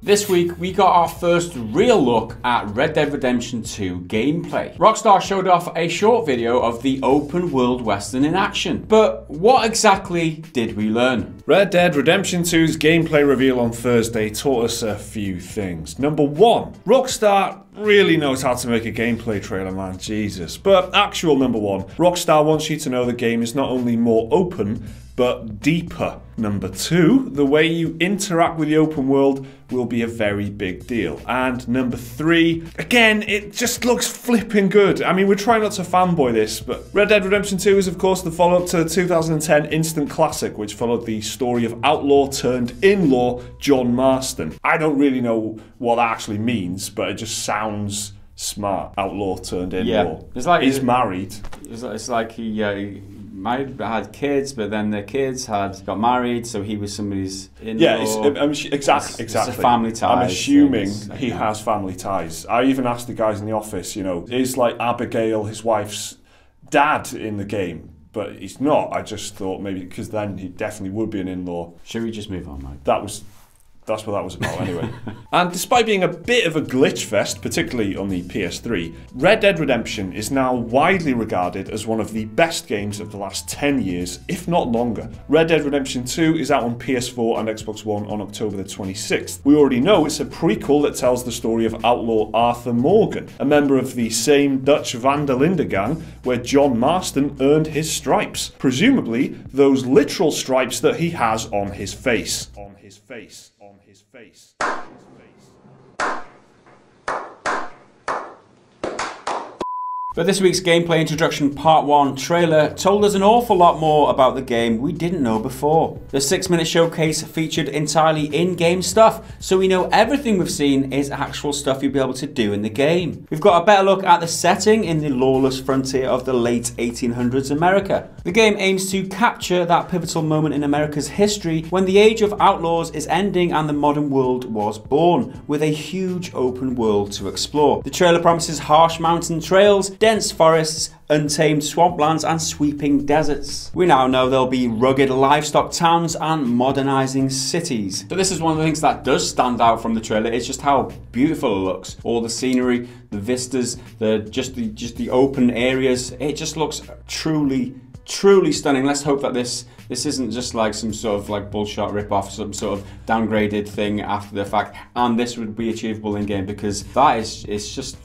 This week, we got our first real look at Red Dead Redemption 2 gameplay. Rockstar showed off a short video of the open world western in action. But what exactly did we learn? Red Dead Redemption 2's gameplay reveal on Thursday taught us a few things. Number one, Rockstar really knows how to make a gameplay trailer, man, Jesus. But actual number one, Rockstar wants you to know the game is not only more open, but deeper. Number two, the way you interact with the open world will be a very big deal. And number three, again, it just looks flipping good. I mean, we're trying not to fanboy this, but Red Dead Redemption 2 is, of course, the follow-up to the 2010 instant classic, which followed the story of outlaw turned in-law John Marston. I don't really know what that actually means, but it just sounds smart. Outlaw turned in-law. Yeah. It's like he's married. It's like he had kids, but then their kids got married, so he was somebody's in-law. Yeah, exactly. It's a family ties. I'm assuming he has family ties. I even asked the guys in the office, you know, is like Abigail, his wife's dad, in the game? But he's not. I just thought maybe, because then he definitely would be an in-law. Should we just move on, Mike? That's what that was about anyway. And despite being a bit of a glitch fest, particularly on the PS3, Red Dead Redemption is now widely regarded as one of the best games of the last 10 years, if not longer. Red Dead Redemption 2 is out on PS4 and Xbox One on October the 26th. We already know it's a prequel that tells the story of outlaw Arthur Morgan, a member of the same Dutch Van der Linde gang where John Marston earned his stripes. Presumably, those literal stripes that he has on his face. On his face. But this week's Gameplay Introduction Part 1 trailer told us an awful lot more about the game we didn't know before. The 6-minute showcase featured entirely in-game stuff, so we know everything we've seen is actual stuff you'll be able to do in the game. We've got a better look at the setting in the lawless frontier of the late 1800s America. The game aims to capture that pivotal moment in America's history when the age of outlaws is ending and the modern world was born, with a huge open world to explore. The trailer promises harsh mountain trails, dense forests, untamed swamplands and sweeping deserts. We now know there'll be rugged livestock towns and modernizing cities. But this is one of the things that does stand out from the trailer. It's just how beautiful it looks. All the scenery, the vistas, just the open areas. It just looks truly stunning. Let's hope that this isn't just like some sort of like bullshot rip-off, some sort of downgraded thing after the fact, and this would be achievable in game, because it's just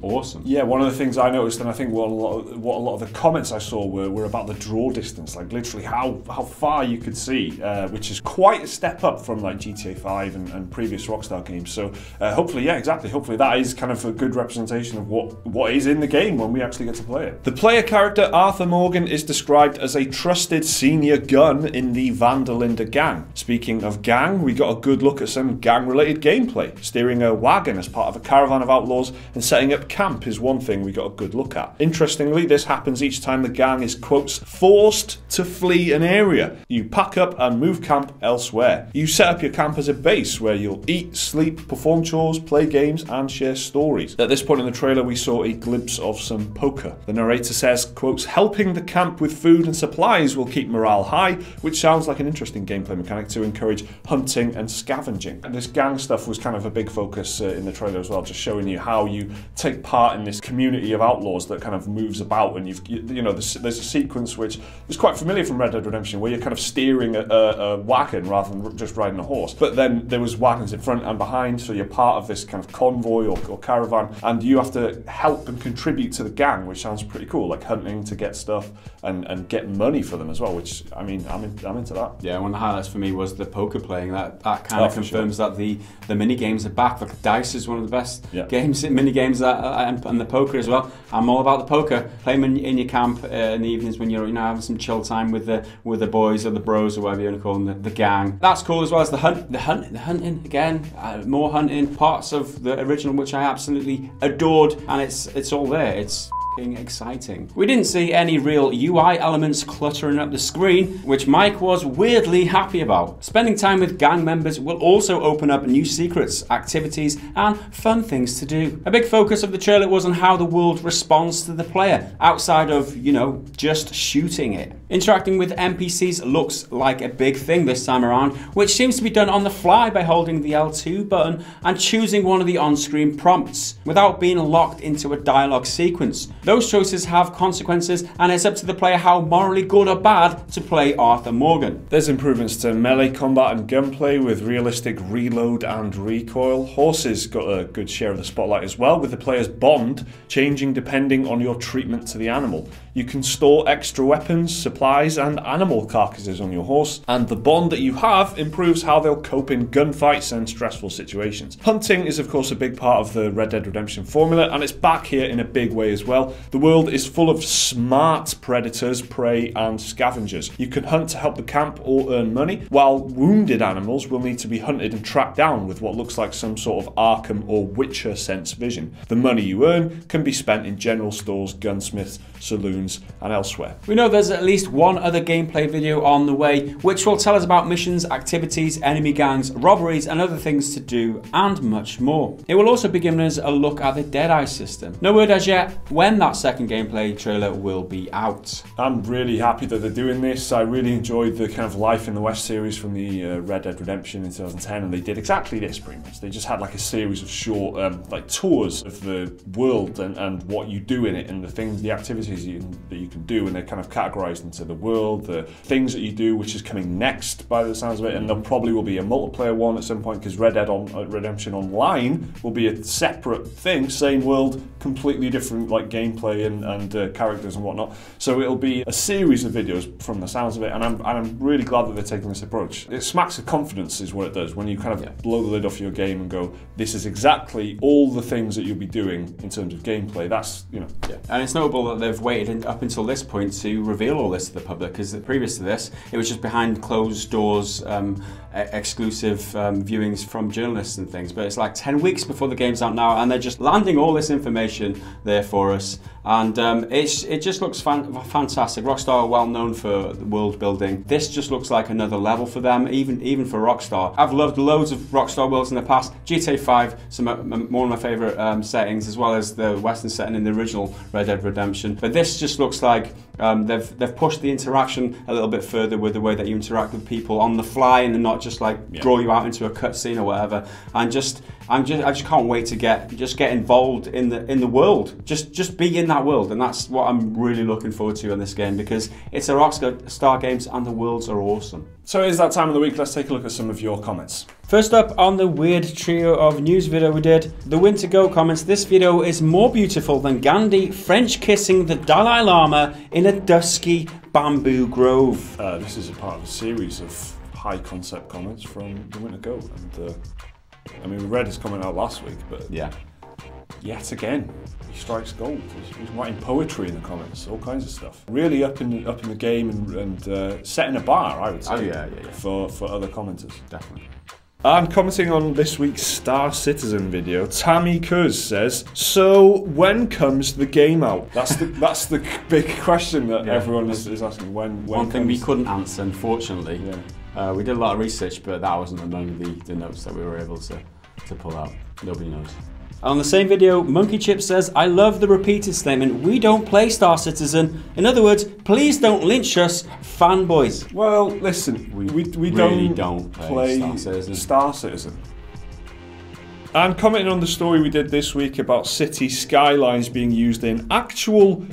awesome. Yeah, one of the things I noticed, and I think what a lot of the comments I saw were about the draw distance, like literally how far you could see, which is quite a step up from like GTA 5 and previous Rockstar games. So hopefully, yeah, exactly. Hopefully that is kind of a good representation of what is in the game when we actually get to play it. The player character Arthur Morgan is described as a trusted senior gun in the Van der Linde gang. Speaking of gang, we got a good look at some gang-related gameplay. Steering a wagon as part of a caravan of outlaws and setting up camp is one thing we got a good look at. Interestingly, this happens each time the gang is, quotes, forced to flee an area. You pack up and move camp elsewhere. You set up your camp as a base where you'll eat, sleep, perform chores, play games and share stories. At this point in the trailer we saw a glimpse of some poker. The narrator says, quotes, helping the camp with food and supplies will keep morale high, which sounds like an interesting gameplay mechanic to encourage hunting and scavenging. And this gang stuff was kind of a big focus in the trailer as well, just showing you how you take part in this community of outlaws that kind of moves about, and you know there's a sequence which is quite familiar from Red Dead Redemption where you're kind of steering a wagon rather than just riding a horse, but then there was wagons in front and behind, so you're part of this kind of convoy or caravan, and you have to help and contribute to the gang, which sounds pretty cool, like hunting to get stuff and get money for them as well, which I mean I'm into that. Yeah, one of the highlights for me was the poker playing. That kind of confirms that the mini games are back. Like dice is one of the best games, mini games and the poker as well. I'm all about the poker. Play them in your camp in the evenings when you're having some chill time with the boys or the bros or whatever you want to call them, the gang. That's cool, as well as the hunting again. More hunting, parts of the original which I absolutely adored, and it's all there. It's exciting. We didn't see any real UI elements cluttering up the screen, which Mike was weirdly happy about. Spending time with gang members will also open up new secrets, activities, and fun things to do. A big focus of the trailer was on how the world responds to the player, outside of, you know, just shooting it. Interacting with NPCs looks like a big thing this time around, which seems to be done on the fly by holding the L2 button and choosing one of the on-screen prompts, without being locked into a dialogue sequence. Those choices have consequences, and it's up to the player how morally good or bad to play Arthur Morgan. There's improvements to melee combat and gunplay with realistic reload and recoil. Horses got a good share of the spotlight as well, with the player's bond changing depending on your treatment to the animal. You can store extra weapons, supplies, and animal carcasses on your horse, and the bond that you have improves how they'll cope in gunfights and stressful situations. Hunting is of course a big part of the Red Dead Redemption formula, and it's back here in a big way as well. The world is full of smart predators, prey, and scavengers. You can hunt to help the camp or earn money, while wounded animals will need to be hunted and tracked down with what looks like some sort of Arkham or Witcher sense vision. The money you earn can be spent in general stores, gunsmiths, saloons, and elsewhere. We know there's at least one other gameplay video on the way, which will tell us about missions, activities, enemy gangs, robberies, and other things to do, and much more. It will also be giving us a look at the Deadeye system. No word as yet when that second gameplay trailer will be out. I'm really happy that they're doing this. I really enjoyed the kind of Life in the West series from the Red Dead Redemption in 2010, and they did exactly this pretty much. They just had like a series of short like tours of the world and what you do in it, and the things, the activities that you can do, and they're kind of categorized into the world, the things that you do, which is coming next by the sounds of it, and there probably will be a multiplayer one at some point, because Red Dead Redemption Online will be a separate thing, same world, completely different like gameplay and characters and whatnot. So it'll be a series of videos from the sounds of it, and I'm really glad that they're taking this approach. It smacks of confidence is what it does, when you kind of blow the lid off your game and go, this is exactly all the things that you'll be doing in terms of gameplay. That's, you know. Yeah. And it's notable that they've waited up until this point to reveal all this to the public, because previous to this, it was just behind closed doors, exclusive viewings from journalists and things. But it's like 10 weeks before the game's out now, and they're just landing all this information there for us. And it just looks fantastic. Rockstar are well known for world building. This just looks like another level for them, even for Rockstar. I've loved loads of Rockstar worlds in the past. GTA 5, one of my favourite settings, as well as the Western setting in the original Red Dead Redemption. But this just looks like they've pushed the interaction a little bit further with the way that you interact with people on the fly, and not just like draw you out into a cutscene or whatever. And I just can't wait to get involved in the world. Just be in that world, and that's what I'm really looking forward to in this game, because it's a Rockstar games and the worlds are awesome. So it is that time of the week. Let's take a look at some of your comments. First up on the weird trio of news video we did, the Winter Go comments, this video is more beautiful than Gandhi French kissing the Dalai Lama in a dusky bamboo grove. This is a part of a series of high concept comments from the Winter Go, and I mean, we read his comment out last week, but yet again, he strikes gold. He's writing poetry in the comments, all kinds of stuff. Really up in the game and setting a bar, I would say, for other commenters. Definitely. And commenting on this week's Star Citizen video, Tammy Cuz says, "So when comes the game out?" That's the big question that everyone is asking. When one thing we couldn't answer, unfortunately. We did a lot of research, but that wasn't among the notes that we were able to pull out. Nobody knows. On the same video, Monkey Chip says, "I love the repeated statement, we don't play Star Citizen. In other words, please don't lynch us, fanboys." Well, listen, we really don't play Star Citizen. And commenting on the story we did this week about city skylines being used in actual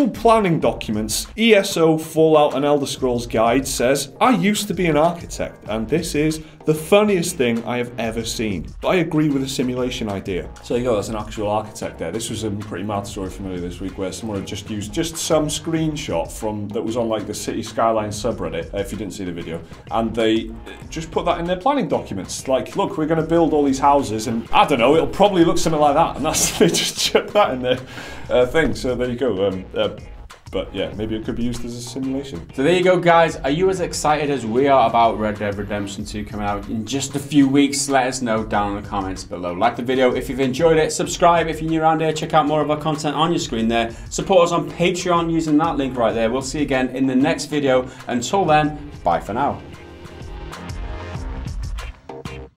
planning documents, ESO, Fallout and Elder Scrolls Guide says, "I used to be an architect, and this is the funniest thing I have ever seen. But I agree with the simulation idea." So there you go, that's an actual architect there. This was a pretty mad story from earlier this week, where someone had just used some screenshot that was on like the City Skyline subreddit, if you didn't see the video, and they just put that in their planning documents. Like, look, we're going to build all these houses, and I don't know, it'll probably look something like that, and they just chucked that in their thing. So there you go. But yeah, maybe it could be used as a simulation. So there you go, guys. Are you as excited as we are about Red Dead Redemption 2 coming out in just a few weeks? Let us know down in the comments below. Like the video if you've enjoyed it. Subscribe if you're new around here. Check out more of our content on your screen there. Support us on Patreon using that link right there. We'll see you again in the next video. Until then, bye for now.